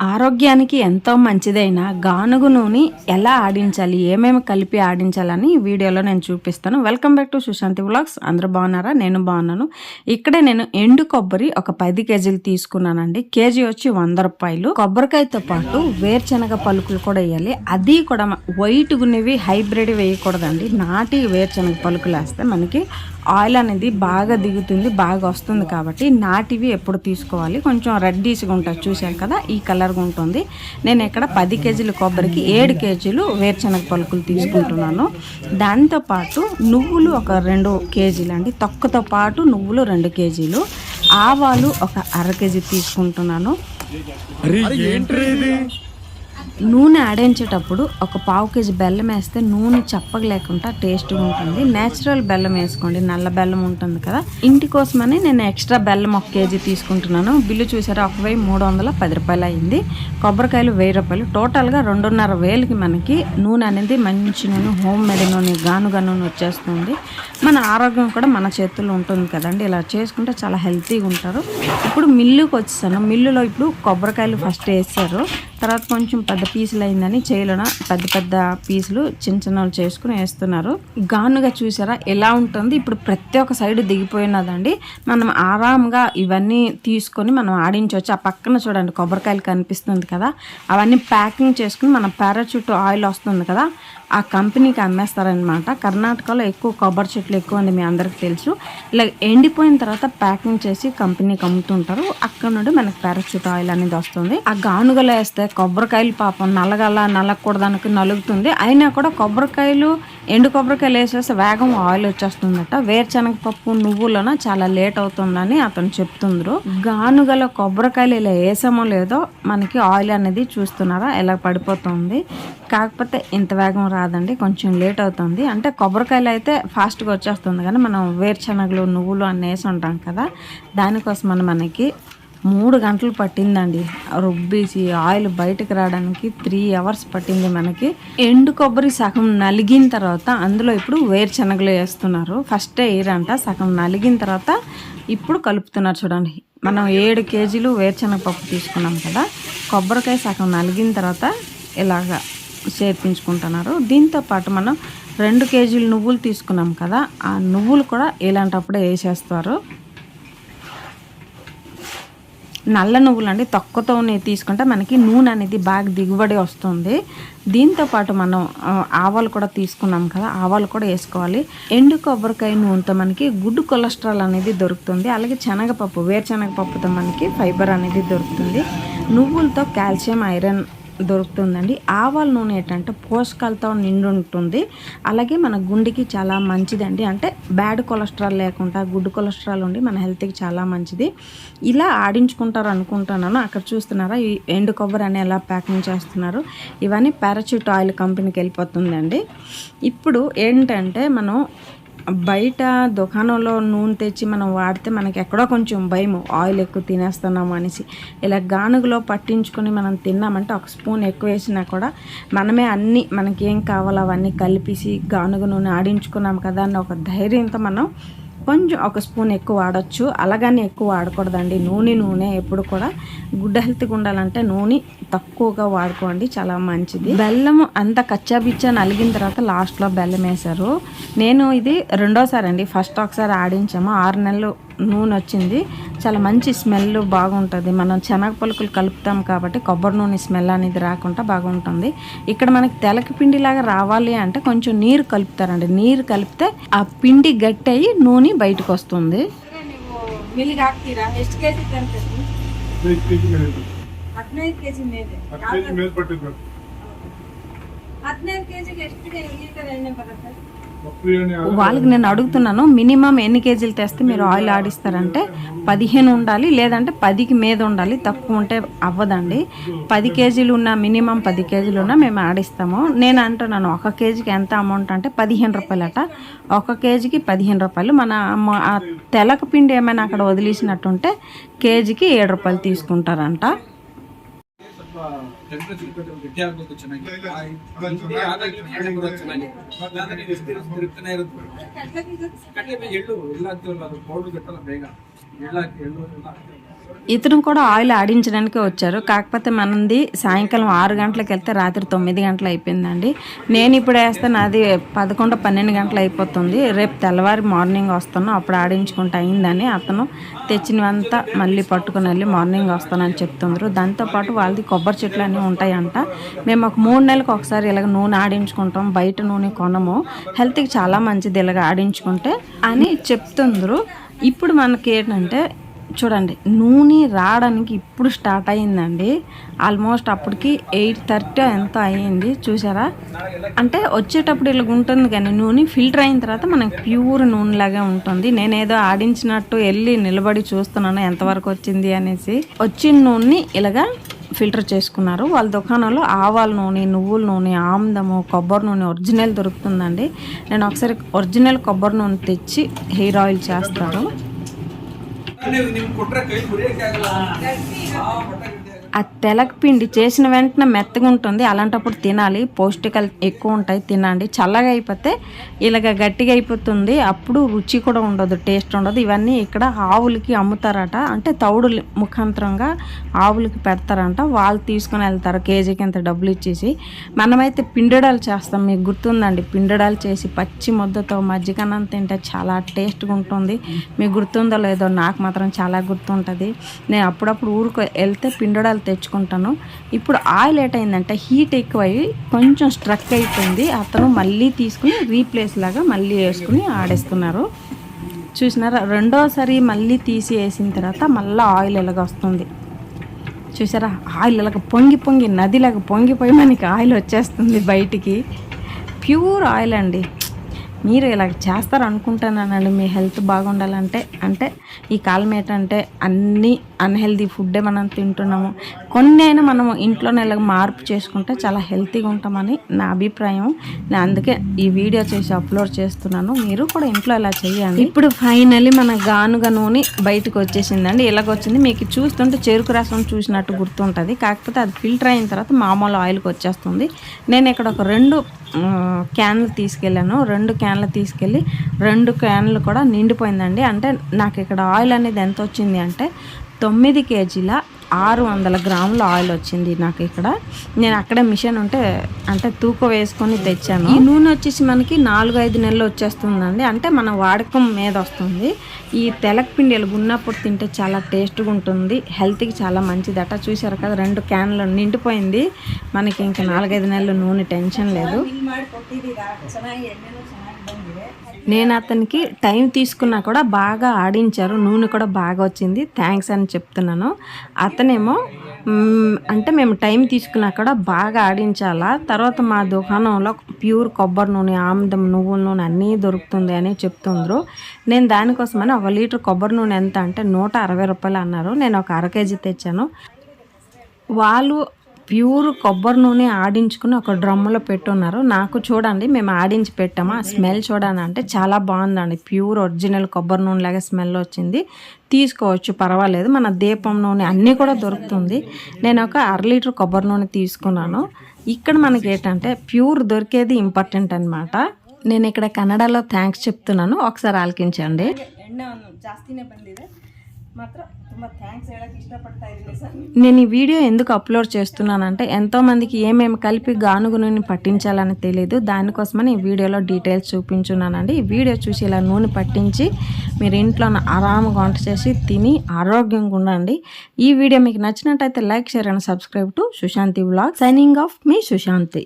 ఆరోగ్యానికి ఎంతో మంచిదైన గానుగ నూనె ఎలా ఆడించాలి, ఏమేమి కలిపి ఆడించాలని ఈ వీడియోలో నేను చూపిస్తాను. Welcome back to Sushanti vlogs. అందరూ బాగున్నారా? నేను బాగున్నాను. ఇక్కడే నేను ఎండు కొబ్బరి ఒక 10 కేజీలు తీసుకున్నానండి. కేజీ వచ్చి 100 రూపాయలు. కొబ్బరికాయతో పాటు వేరుశనగ పలుకులు కూడా వేయాలి. అది కూడా వైట్ గున్నవి హైబ్రిడ్ వేయకూడదండి. నాటి వేరుశనగ పలుకులు వేస్తే మనకి ఆయిల్ అనేది బాగా దిగుతుంది, బాగా వస్తుంది. కాబట్టి నాటివి ఎప్పుడు తీసుకోవాలి. కొంచెం రెడ్డీస్గా ఉంటుంది, చూశారు కదా, ఈ కలర్గా ఉంటుంది. నేను ఇక్కడ 10 కేజీల కొబ్బరికి 7 కేజీలు వేరుశనగ పలుకులు తీసుకుంటున్నాను. దాంతోపాటు నువ్వులు ఒక 2 కేజీలు అండి. తొక్కతో పాటు నువ్వులు 2 కేజీలు, ఆవాలు ఒక అర కేజీ తీసుకుంటున్నాను. నూనె ఆడించేటప్పుడు ఒక 1/2 కేజీ బెల్లం వేస్తే నూనె చప్పగా లేకుండా టేస్ట్గా ఉంటుంది. నేచురల్ బెల్లం వేసుకోండి, నల్ల బెల్లం ఉంటుంది కదా. ఇంటి కోసమని నేను ఎక్స్ట్రా బెల్లం 1 కేజీ తీసుకుంటున్నాను. బిల్లు చూసారా, 1310 రూపాయలు అయింది. కొబ్బరికాయలు 1000 రూపాయలు. టోటల్గా 2,500కి మనకి నూనె అనేది మంచి నూనె, హోమ్ మేడ్ నూనె, గానుగ నూనె వచ్చేస్తుంది. మన ఆరోగ్యం కూడా మన చేతుల్లో ఉంటుంది కదండి. ఇలా చేసుకుంటే చాలా హెల్తీగా ఉంటారు. ఇప్పుడు మిల్లుకి వచ్చేసాను. మిల్లులో ఇప్పుడు కొబ్బరికాయలు ఫస్ట్ వేసారు, తర్వాత కొంచెం పెద్ద పీసులు అయిందని చేయలోన పెద్ద పెద్ద పీసులు చిన్న చిన్నలు చేసుకుని వేస్తున్నారు. గానుగా చూసారా ఎలా ఉంటుంది. ఇప్పుడు ప్రతి ఒక్క సైడ్ దిగిపోయినదండి. మనం ఆరాంగా ఇవన్నీ తీసుకొని మనం ఆడించవచ్చు. ఆ పక్కన చూడండి కొబ్బరికాయలు కనిపిస్తుంది కదా, అవన్నీ ప్యాకింగ్ చేసుకుని మన పారాచూట్ ఆయిల్ వస్తుంది కదా, ఆ కంపెనీకి అమ్మేస్తారనమాట. కర్ణాటకలో ఎక్కువ కొబ్బరి చెట్లు ఎక్కువ అండి, మీ అందరికి తెలుసు. ఇలా ఎండిపోయిన తర్వాత ప్యాకింగ్ చేసి కంపెనీకి అమ్ముతుంటారు. అక్కడ నుండి మనకి పారాచూట్ ఆయిల్ అనేది వస్తుంది. ఆ గానుగలో వేస్తే కొబ్బరికాయలు పాపం నలగకూడదానికి నలుగుతుంది. అయినా కూడా ఎండు కొబ్బరికాయలు వేసేస్తే వేగం ఆయిల్ వచ్చేస్తుందట. వేరుశనగపప్పు నువ్వులోన చాలా లేట్ అవుతుందని అతను చెప్తుండ్రు. గానుగలో కొబ్బరికాయలు ఇలా వేసామో లేదో మనకి ఆయిల్ అనేది చూస్తున్నారా ఎలా పడిపోతుంది. కాకపోతే ఇంత వేగం రాదండి, కొంచెం లేట్ అవుతుంది. అంటే కొబ్బరికాయలు అయితే ఫాస్ట్గా వచ్చేస్తుంది, కానీ మనం వేరుశనగలు నువ్వులు అన్నీ వేసి ఉంటాం కదా, దానికోసం మనకి 3 గంటలు పట్టిందండి రుబ్బేసి ఆయిల్ బయటకు రావడానికి. 3 అవర్స్ పట్టింది మనకి. ఎండు కొబ్బరి సగం నలిగిన తర్వాత అందులో ఇప్పుడు వేరుశనగలు వేస్తున్నారు. ఫస్ట్ వేయరంట, సగం నలిగిన తర్వాత ఇప్పుడు కలుపుతున్నారు. చూడండి, మనం 7 కేజీలు వేరుశనగ పప్పు తీసుకున్నాం కదా, కొబ్బరికాయ సగం నలిగిన తర్వాత ఇలాగా చేర్పించుకుంటున్నారు. దీంతోపాటు మనం 2 కేజీలు నువ్వులు తీసుకున్నాం కదా, ఆ నువ్వులు కూడా ఇలాంటప్పుడే వేసేస్తారు. నల్ల నువ్వులు అండి, తొక్కతో తీసుకుంటే మనకి నూనె అనేది బాగా దిగుబడి వస్తుంది. దీంతోపాటు మనం ఆవాలు కూడా తీసుకున్నాం కదా, ఆవాలు కూడా వేసుకోవాలి. ఎండు కొబ్బరికాయ నూనెతో మనకి గుడ్ కొలెస్ట్రాల్ అనేది దొరుకుతుంది. అలాగే శనగపప్పు, వేరుశనగపప్పుతో మనకి ఫైబర్ అనేది దొరుకుతుంది. నువ్వులతో కాల్షియం, ఐరన్ దొరుకుతుందండి. ఆవాల నూనె ఏంటంటే పోషకాలతో నిండి ఉంటుంది. అలాగే మన గుండెకి చాలా మంచిదండి. అంటే బ్యాడ్ కొలెస్ట్రాల్ లేకుండా గుడ్ కొలెస్ట్రాల్ ఉండి మన హెల్త్కి చాలా మంచిది. ఇలా ఆడించుకుంటారు అనుకుంటున్నాను. అక్కడ చూస్తున్నారా ఈ ఎండు కొబ్బరి అని ఎలా ప్యాకింగ్ చేస్తున్నారు. ఇవన్నీ పారాచూట్ ఆయిల్ కంపెనీకి వెళ్ళిపోతుందండి. ఇప్పుడు ఏంటంటే మనం బయట దుకాణంలో నూనె తెచ్చి మనం వాడితే మనకి ఎక్కడో కొంచెం భయం, ఆయిల్ ఎక్కువ తినేస్తున్నాము అనేసి. ఇలా గానుగలో పట్టించుకొని మనం తిన్నామంటే 1 స్పూన్ ఎక్కువ వేసినా కూడా మనమే అన్నీ మనకి ఏం కావాలో అవన్నీ కలిపేసి గానుగ నూనె ఆడించుకున్నాం కదా అన్న ఒక ధైర్యంతో మనం కొంచెం 1 స్పూన్ ఎక్కువ వాడచ్చు. అలాగని ఎక్కువ వాడకూడదండి. నూనె ఎప్పుడు కూడా గుడ్ హెల్త్గా ఉండాలంటే నూనె తక్కువగా వాడుకోండి, చాలా మంచిది. బెల్లం అంత కచ్చాబిచ్చా నలిగిన తర్వాత లాస్ట్లో బెల్లం వేశారు. నేను ఇది 2వసారి అండి. ఫస్ట్ ఒకసారి ఆడించాము, 6 నెలలు నూనె వచ్చింది. చాలా మంచి స్మెల్ బాగుంటుంది. మనం శనగ పలుకులు కలుపుతాం కాబట్టి కొబ్బరి నూనె స్మెల్ అనేది రాకుండా బాగుంటుంది. ఇక్కడ మనకి తెలక పిండిలాగా రావాలి అంటే కొంచెం నీరు కలుపుతారండి. నీరు కలిపితే ఆ పిండి గట్టి అయ్యి నూనె బయటకు వస్తుంది. 15 కేజీ ಮೇಲೆ 15 ಮೇಲೆ ಪಟ್ಟಿದ್ರು 15 కేజీಗೆ ಎಷ್ಟು ಲೀಟರ್ ಎಣ್ಣೆ ಬರುತ್ತೆ? వాళ్ళకి నేను అడుగుతున్నాను, మినిమం ఎన్ని కేజీలు తెస్తే మీరు ఆయిల్ ఆడిస్తారంటే 15 ఉండాలి, లేదంటే 10కి మీద ఉండాలి. తక్కువ ఉంటే అవ్వదండి. 10 కేజీలు ఉన్న, మినిమం 10 కేజీలు ఉన్న మేము ఆడిస్తాము. నేను అంటున్నాను 1 కేజీకి ఎంత అమౌంట్ అంటే 15 రూపాయలట. 1 కేజీకి 15 రూపాయలు. మన తెలక పిండి ఏమైనా అక్కడ వదిలేసినట్టుంటే కేజీకి 7 రూపాయలు తీసుకుంటారంట. ಟೆಂಪರೇಚರ್ ಗಟ್ಟಿ ಆಗ್ಬೇಕು, ಚೆನ್ನಾಗಿ ತಿರುಗ್ತಾನೆ ಇರುತ್ತೆ. ಕಡಲೆ ಎಳ್ಳು ಎಲ್ಲ ಅಂತೀವಲ್ಲ, ಅದು ಪೌಡರ್ ಗಟ್ಟಲ್ಲ ಬೇಗ. ఇతను కూడా ఆయిల్ ఆడించడానికి వచ్చారు. కాకపోతే మనది సాయంకాలం 6 గంటలకు వెళ్తే రాత్రి 9 గంటలు అయిపోయిందండి. నేను ఇప్పుడు వేస్తాను అది 11-12 గంటలు అయిపోతుంది. రేపు తెల్లవారి మార్నింగ్ వస్తాను అప్పుడు ఆడించుకుంటూ అయిందని అతను తెచ్చినవంతా మళ్ళీ పట్టుకుని వెళ్ళి మార్నింగ్ వస్తానని చెప్తుండ్రు. దాంతోపాటు వాళ్ళది కొబ్బరి చెట్లు అన్నీ ఉంటాయంట. మేము ఒక 3 నెలలకు ఒకసారి ఇలాగ నూనె ఆడించుకుంటాం, బయట నూనె కొనము, హెల్త్కి చాలా మంచిది ఇలాగ ఆడించుకుంటే అని చెప్తుండ్రు. ఇప్పుడు మనకి ఏంటంటే చూడండి నూనె రావడానికి ఇప్పుడు స్టార్ట్ అయ్యిందండి. ఆల్మోస్ట్ అప్పటికి 8:30 ఎంతో అయ్యింది చూసారా. అంటే వచ్చేటప్పుడు ఇలా ఉంటుంది కానీ నూనె ఫిల్టర్ అయిన తర్వాత మనకి ప్యూర్ నూనె లాగా ఉంటుంది. నేనేదో ఆడించినట్టు వెళ్ళి నిలబడి చూస్తున్నాను ఎంతవరకు వచ్చింది అనేసి. వచ్చిన నూనెని ఇలాగా ఫిల్టర్ చేసుకున్నారు. వాళ్ళ దుకాణంలో ఆవాల నూనె, నువ్వుల నూనె, ఆముదము, కొబ్బరి నూనె ఒరిజినల్ దొరుకుతుందండి. నేను ఒకసారి ఒరిజినల్ కొబ్బరి నూనె తెచ్చి హెయిర్ ఆయిల్ చేస్తాను. ఆ తెలగపిండి చేసిన వెంటనే మెత్తగా ఉంటుంది, అలాంటప్పుడు తినాలి, పౌష్టికాలు ఎక్కువ ఉంటాయి, తినండి. చల్లగా అయిపోతే ఇలాగ గట్టిగా అయిపోతుంది, అప్పుడు రుచి కూడా ఉండదు, టేస్ట్ ఉండదు. ఇవన్నీ ఇక్కడ ఆవులకి అమ్ముతారట, అంటే తౌడు ముఖాంతరంగా ఆవులకి పెడతారంట. వాళ్ళు తీసుకుని వెళ్తారు కేజీకి ఇంత డబ్బులు ఇచ్చేసి. మనమైతే పిండడాలు చేస్తాం, మీకు గుర్తుందండి, పిండడాలు చేసి పచ్చి ముద్దతో మజ్జిగన్నం తింటే చాలా టేస్ట్గా ఉంటుంది. మీకు గుర్తుందో లేదో, నాకు మాత్రం చాలా గుర్తుంటుంది. నేను అప్పుడప్పుడు ఊరికి వెళ్తే పిండడాలు తెచ్చుకుంటాను. ఇప్పుడు ఆయిల్ ఏటైందంటే హీట్ ఎక్కువయ్యి కొంచెం స్ట్రక్ అయిపోయింది. అతను మళ్ళీ తీసుకుని రీప్లేస్ లాగా మళ్ళీ వేసుకుని ఆడేస్తున్నారు. చూసినారా, రెండోసారి మళ్ళీ తీసి వేసిన తర్వాత మళ్ళీ ఆయిల్ ఇలాగ వస్తుంది చూసారా. ఆయిల్ ఇలాగ పొంగి నదిలాగా పొంగిపోయి మనకి ఆయిల్ వచ్చేస్తుంది బయటికి. ప్యూర్ ఆయిల్ అండి. మీరు ఇలా చేస్తారు అనుకుంటానండి, మీ హెల్త్ బాగుండాలంటే. అంటే ఈ కాలం ఏంటంటే అన్నీ అన్హెల్దీ ఫుడ్డే మనం తింటున్నాము. కొన్ని అయినా మనము ఇంట్లోనే ఇలాగ మార్పు చేసుకుంటే చాలా హెల్తీగా ఉంటామని నా అభిప్రాయం. నేను అందుకే ఈ వీడియో చేసి అప్లోడ్ చేస్తున్నాను. మీరు కూడా ఇంట్లో ఇలా చేయండి. ఇప్పుడు ఫైనల్లీ మన గానుగ నూనె బయటకు వచ్చేసిందండి. ఇలాగొచ్చింది. మీకు చూస్తుంటే చెరుకు రసం చూసినట్టు గుర్తుంటుంది, కాకపోతే అది ఫిల్టర్ అయిన తర్వాత మామూలు ఆయిల్కి వచ్చేస్తుంది. నేను ఇక్కడ ఒక 2 క్యాన్లు తీసుకెళ్ళాను. 2 క్యాన్లు తీసుకెళ్ళి 2 క్యాన్లు కూడా నిండిపోయిందండి. అంటే నాకు ఇక్కడ ఆయిల్ అనేది ఎంత వచ్చింది అంటే 9 కేజీల 600 గ్రాముల ఆయిల్ వచ్చింది నాకు ఇక్కడ. నేను అక్కడే మిషన్ ఉంటే అంటే తూకం వేసుకొని తెచ్చాను. ఈ నూనె వచ్చేసి మనకి 4-5 నెలలు వచ్చేస్తుందండి. అంటే మన వాడకం మీద వస్తుంది. ఈ తెలగపిండి ఉన్నప్పుడు తింటే చాలా టేస్ట్గా ఉంటుంది, హెల్త్కి చాలా మంచిదట. చూసారు కదా, 2 క్యాన్లు నిండిపోయింది. మనకి ఇంకా 4-5 నెలలు నూనె టెన్షన్ లేదు. నేను అతనికి టైం తీసుకున్నా కూడా బాగా ఆడించారు, నూనె కూడా బాగా వచ్చింది, థ్యాంక్స్ అని చెప్తున్నాను. అతనేమో అంటే మేము టైం తీసుకున్నా కూడా బాగా ఆడించాలా. తర్వాత మా దుకాణంలో ప్యూర్ కొబ్బరి నూనె, ఆముదం, నువ్వుల నూనె అన్నీ దొరుకుతుంది అని చెప్తుండ్రు. నేను దానికోసమని 1 లీటర్ కొబ్బరి నూనె ఎంత అంటే 160 రూపాయలు అన్నారు. నేను ఒక 1/2 కేజీ తెచ్చాను. వాళ్ళు ప్యూర్ కొబ్బరి నూనె ఆడించుకుని ఒక డ్రమ్ములో పెట్టున్నారు. నాకు చూడండి, మేము ఆడించి పెట్టాము, ఆ స్మెల్ చూడండి అంటే చాలా బాగుందండి. ప్యూర్ ఒరిజినల్ కొబ్బరి నూనె లాగా స్మెల్ వచ్చింది. తీసుకోవచ్చు, పర్వాలేదు. మన దీపం నూనె అన్నీ కూడా దొరుకుతుంది. నేను ఒక 1/2 లీటర్ కొబ్బరి నూనె తీసుకున్నాను. ఇక్కడ మనకి ఏంటంటే ప్యూర్ దొరికేది ఇంపార్టెంట్ అనమాట. నేను ఇక్కడ కన్నడలో థ్యాంక్స్ చెప్తున్నాను, ఒకసారి ఆలకించండి. ಜಾಸ್ತಿನೇ ಬಂದಿದೆ ಮಾತ್ರ ತುಂಬ ಥ್ಯಾಂಕ್ಸ್ ಹೇಳಕ್ಕೆ ಇಷ್ಟಪಡ್ತಾ ಇದ್ದೀನಿ ಸರ್. నేను ఈ వీడియో ఎందుకు అప్లోడ్ చేస్తున్నానంటే ఎంతోమందికి ఏమేమి కలిపి గానుగ నూనె పట్టించాలని తెలియదు. దానికోసమని ఈ వీడియోలో డీటెయిల్స్ చూపించున్నానండి. ఈ వీడియో చూసి ఇలా నూనె పట్టించి మీరు ఇంట్లో ఆరాముగా వంట చేసి తిని ఆరోగ్యంగా ఉండండి. ఈ వీడియో మీకు నచ్చినట్టయితే like, share and subscribe to Sushanti vlog. Signing off me Sushanti.